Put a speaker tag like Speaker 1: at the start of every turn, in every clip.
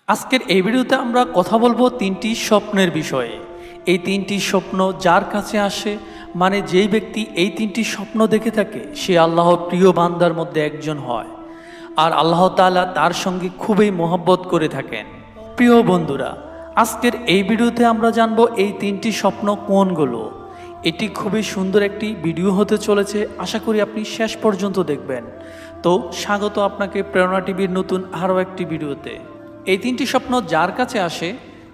Speaker 1: আজকের এই ভিডিওতে আমরা কথা বলবো তিনটি স্বপ্নের বিষয়ে। এই তিনটি স্বপ্ন যার কাছে আসে, মানে যেই ব্যক্তি এই তিনটি স্বপ্ন দেখে থাকে, সে আল্লাহর প্রিয় বান্দার মধ্যে একজন হয়, আর আল্লাহ তাআলা তার সঙ্গে খুবই মহব্বত করে থাকেন। প্রিয় বন্ধুরা, আজকের এই ভিডিওতে আমরা জানবো এই তিনটি স্বপ্ন কোনগুলো। এটি খুবই সুন্দর একটি ভিডিও হতে চলেছে, আশা করি আপনি শেষ পর্যন্ত দেখবেন। তো স্বাগত আপনাকে প্রেরণা টিভির নতুন আরও একটি ভিডিওতে। এই তিনটি স্বপ্ন যার কাছে আসে,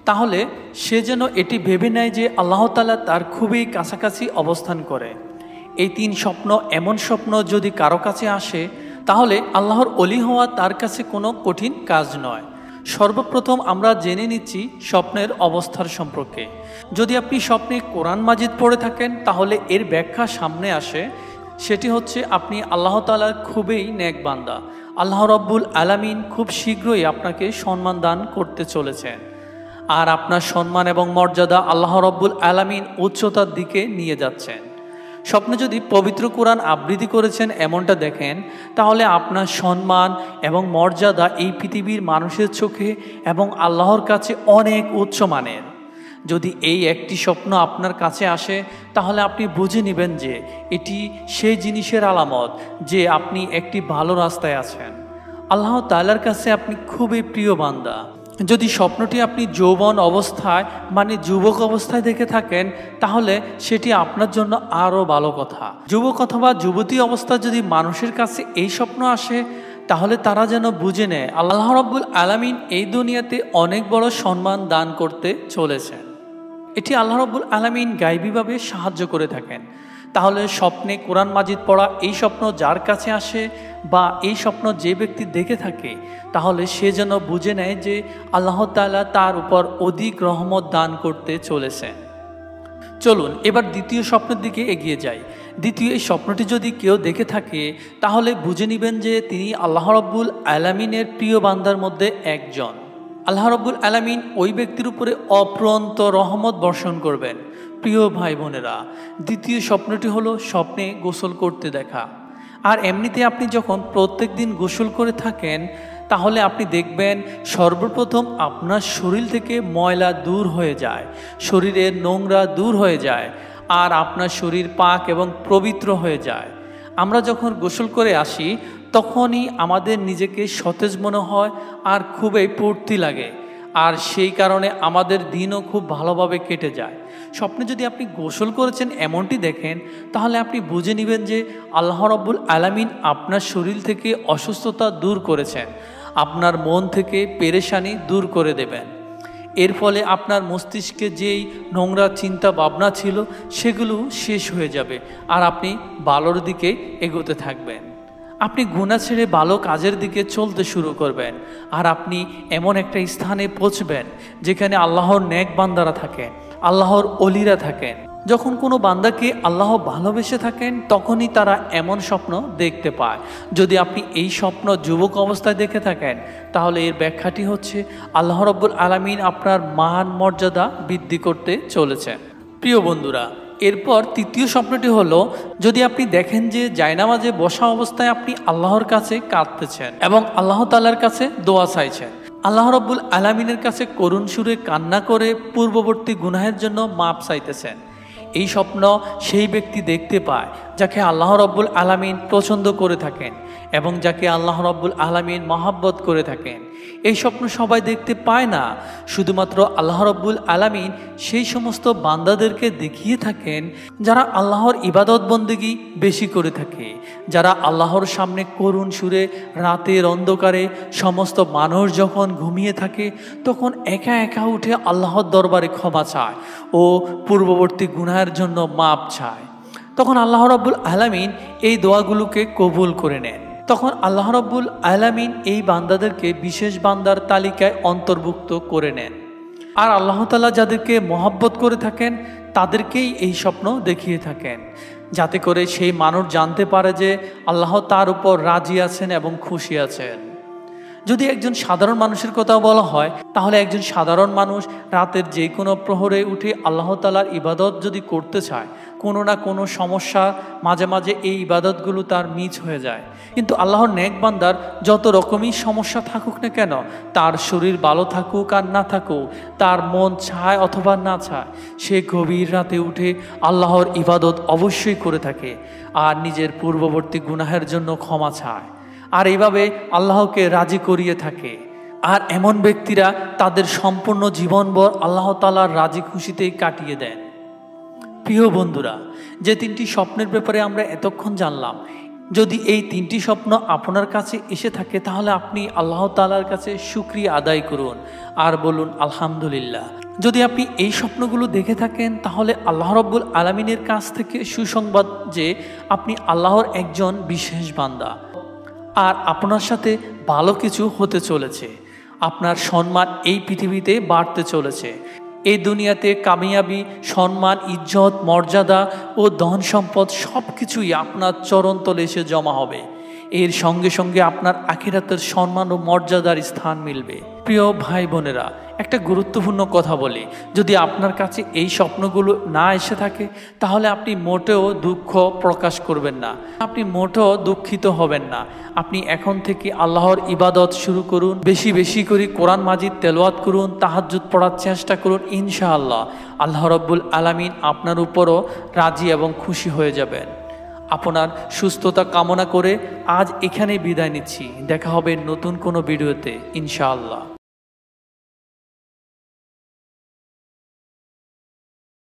Speaker 1: তাহলে সে যেন এটি ভেবে নেয় যে আল্লাহ তাআলা তার খুবই কাছাকাছি অবস্থান করে। এই তিন স্বপ্ন এমন স্বপ্ন যদি কারো কাছে আসে, তাহলে আল্লাহর ওলি হওয়া তার কাছে কোনো কঠিন কাজ নয়। সর্বপ্রথম আমরা জেনে নিচ্ছি স্বপ্নের অবস্থার সম্পর্কে। যদি আপনি স্বপ্নে কোরআন মাজিদ পড়ে থাকেন, তাহলে এর ব্যাখ্যা সামনে আসে। সেটি হচ্ছে আপনি আল্লাহ তাআলার খুবই নেক বান্দা। আল্লাহ রব্বুল আলামিন খুব শীঘ্রই আপনাকে সম্মান দান করতে চলেছেন, আর আপনার সম্মান এবং মর্যাদা আল্লাহ রব্বুল আলামিন উচ্চতার দিকে নিয়ে যাচ্ছেন। স্বপ্নে যদি পবিত্র কোরআন আবৃত্তি করেছেন এমনটা দেখেন, তাহলে আপনার সম্মান এবং মর্যাদা এই পৃথিবীর মানুষের চোখে এবং আল্লাহর কাছে অনেক উচ্চমানের। যদি এই একটি স্বপ্ন আপনার কাছে আসে, তাহলে আপনি বুঝে নেবেন যে এটি সেই জিনিসের আলামত যে আপনি একটি ভালো রাস্তায় আছেন। আল্লাহ তাআলার কাছে আপনি খুবই প্রিয় বান্দা। যদি স্বপ্নটি আপনি যৌবন অবস্থায়, মানে যুবক অবস্থায় দেখে থাকেন, তাহলে সেটি আপনার জন্য আরও ভালো কথা। যুবক অথবা যুবতী অবস্থায় যদি মানুষের কাছে এই স্বপ্ন আসে, তাহলে তারা যেন বুঝে নেয় আল্লাহ রাব্বুল আলামিন এই দুনিয়াতে অনেক বড় সম্মান দান করতে চলেছেন। এটি আল্লাহ রাব্বুল আলামিন গায়বীভাবে সাহায্য করে থাকেন। তাহলে স্বপ্নে কোরআন মাজিদ পড়া এই স্বপ্ন যার কাছে আসে, বা এই স্বপ্ন যে ব্যক্তি দেখে থাকে, তাহলে সে যেন বুঝে নেয় যে আল্লাহ তাআলা তার উপর অধিক রহমত দান করতে চলেছেন। চলুন এবার দ্বিতীয় স্বপ্নের দিকে এগিয়ে যাই। দ্বিতীয় এই স্বপ্নটি যদি কেউ দেখে থাকে, তাহলে বুঝে নেবেন যে তিনি আল্লাহ রাব্বুল আলামিনের প্রিয় বান্দার মধ্যে একজন। আল্লাহ রাব্বুল আলামিন ওই ব্যক্তির উপরে অপ্রন্ত রহমত বর্ষণ করবেন। প্রিয় ভাই বোনেরা, দ্বিতীয় স্বপ্নটি হলো স্বপ্নে গোসল করতে দেখা। আর এমনিতে আপনি যখন প্রত্যেক দিন গোসল করে থাকেন, তাহলে আপনি দেখবেন সর্বপ্রথম আপনার শরীর থেকে ময়লা দূর হয়ে যায়, শরীরের নোংরা দূর হয়ে যায়, আর আপনার শরীর পাক এবং পবিত্র হয়ে যায়। আমরা যখন গোসল করে আসি, তখনই আমাদের নিজেকে সতেজ মনে হয় আর খুবই ফুর্তি লাগে, আর সেই কারণে আমাদের দিনও খুব ভালোভাবে কেটে যায়। স্বপ্নে যদি আপনি গোসল করেছেন এমনটি দেখেন, তাহলে আপনি বুঝে নেবেন যে আল্লাহ রাব্বুল আলামিন আপনার শরীর থেকে অসুস্থতা দূর করেছেন, আপনার মন থেকে পেরেশানি দূর করে দেবেন। এর ফলে আপনার মস্তিষ্কে যেই নোংরা চিন্তা ভাবনা ছিল, সেগুলো শেষ হয়ে যাবে, আর আপনি ভালোর দিকে এগোতে থাকবেন। আপনি গুনাহ ছেড়ে ভালো কাজের দিকে চলতে শুরু করবেন, আর আপনি এমন একটা স্থানে পৌঁছবেন যেখানে আল্লাহর নেক বান্দারা থাকেন, আল্লাহর অলিরা থাকেন। যখন কোনো বান্দাকে আল্লাহ ভালোবেসে থাকেন, তখনই তারা এমন স্বপ্ন দেখতে পায়। যদি আপনি এই স্বপ্ন যুবক অবস্থায় দেখে থাকেন, তাহলে এর ব্যাখ্যাটি হচ্ছে আল্লাহ রাব্বুল আলামিন আপনার মান মর্যাদা বৃদ্ধি করতে চলেছেন। প্রিয় বন্ধুরা, এরপর তৃতীয় স্বপ্নটি হলো যদি আপনি দেখেন যে জায়নামাজে বসা অবস্থায় আপনি আল্লাহর কাছে কাঁদতেছেন এবং আল্লাহ তাআলার কাছে দোয়া চাইছেন, আল্লাহ রাব্বুল আলামিনের কাছে করুণ সুরে কান্না করে পূর্ববর্তী গুনাহের জন্য মাপ চাইতেছেন। এই স্বপ্ন সেই ব্যক্তি দেখতে পায় যাকে আল্লাহ রাব্বুল আলামিন পছন্দ করে থাকেন এবং যাকে আল্লাহ রাব্বুল আলামিন মহব্বত করে থাকেন। এই স্বপ্ন সবাই দেখতে পায় না, শুধুমাত্র আল্লাহ রাব্বুল আলামিন সেই সমস্ত বান্দাদেরকে দেখিয়ে থাকেন যারা আল্লাহর ইবাদত বন্দেগী বেশি করে থাকে, যারা আল্লাহর সামনে করুণ সুরে রাতের অন্ধকারে সমস্ত মানুষ যখন ঘুমিয়ে থাকে, তখন একা একা উঠে আল্লাহর দরবারে ক্ষমা চায় ও পূর্ববর্তী গুনাহের জন্য মাপ চায়। তখন আল্লাহ রাব্বুল আলামিন এই দোয়াগুলোকে কবুল করে নেন। তখন আল্লাহ রাব্বুল আলামিন এই বান্দাদেরকে বিশেষ বান্দার তালিকায় অন্তর্ভুক্ত করে নেন, আর আল্লাহ তাআলা যাদেরকে মহব্বত করে থাকেন তাদেরকেই এই স্বপ্ন দেখিয়ে থাকেন, যাতে করে সেই মানুষ জানতে পারে যে আল্লাহ তার উপর রাজি আছেন এবং খুশি আছেন। যদি একজন সাধারণ মানুষের কথা বলা হয়, তাহলে একজন সাধারণ মানুষ রাতের যে কোনো প্রহরে উঠে আল্লাহ তাআলার ইবাদত যদি করতে চায়, কোনো না কোনো সমস্যা মাঝে মাঝে এই ইবাদতগুলো তার মিস হয়ে যায়। কিন্তু আল্লাহর নেক বান্দার যত রকমই সমস্যা থাকুক না কেন, তার শরীর ভালো থাকুক আর না থাকুক, তার মন চায় অথবা না চায়, সে গভীর রাতে উঠে আল্লাহর ইবাদত অবশ্যই করে থাকে আর নিজের পূর্ববর্তী গুনাহের জন্য ক্ষমা চায়, আর এইভাবে আল্লাহকে রাজি করিয়ে থাকে। আর এমন ব্যক্তিরা তাদের সম্পূর্ণ জীবনভর আল্লাহ তাআলার রাজি খুশিতেই কাটিয়ে দেন। প্রিয় বন্ধুরা, যে তিনটি স্বপ্নের ব্যাপারে আমরা এতক্ষণ জানলাম, যদি এই তিনটি স্বপ্ন আপনার কাছে এসে থাকে, তাহলে আপনি আল্লাহ তাআলার কাছে শুকরিয়া আদায় করুন আর বলুন আলহামদুলিল্লাহ। যদি আপনি এই স্বপ্নগুলো দেখে থাকেন, তাহলে আল্লাহ রাব্বুল আলামিনের কাছ থেকে সুসংবাদ যে আপনি আল্লাহর একজন বিশেষ বান্দা আর আপনার সাথে ভালো কিছু হতে চলেছে। আপনার সম্মান এই পৃথিবীতে বাড়তে চলেছে। এই দুনিয়াতে কামিয়াবি, সম্মান, ইজ্জত, মর্যাদা ও ধন সম্পদ সব কিছুই আপনার চরণতলে এসে জমা হবে। এর সঙ্গে সঙ্গে আপনার আখিরাতের সম্মান ও মর্যাদার স্থান মিলবে। প্রিয় ভাই বোনেরা, একটা গুরুত্বপূর্ণ কথা বলি, যদি আপনার কাছে এই স্বপ্নগুলো না এসে থাকে, তাহলে আপনি মোটেও দুঃখ প্রকাশ করবেন না, আপনি মোটেও দুঃখিত হবেন না। আপনি এখন থেকে আল্লাহর ইবাদত শুরু করুন, বেশি বেশি করে কোরআন মাজিদ তেলাওয়াত করুন, তাহাজ্জুদ পড়ার চেষ্টা করুন। ইনশাআল্লাহ আল্লাহ রাব্বুল আলামিন আপনার উপরও রাজি এবং খুশি হয়ে যাবেন। আপনার সুস্থতা কামনা করে আজ এখানেই বিদায় নিচ্ছি। দেখা হবে নতুন কোনো ভিডিওতে ইনশাআল্লাহ।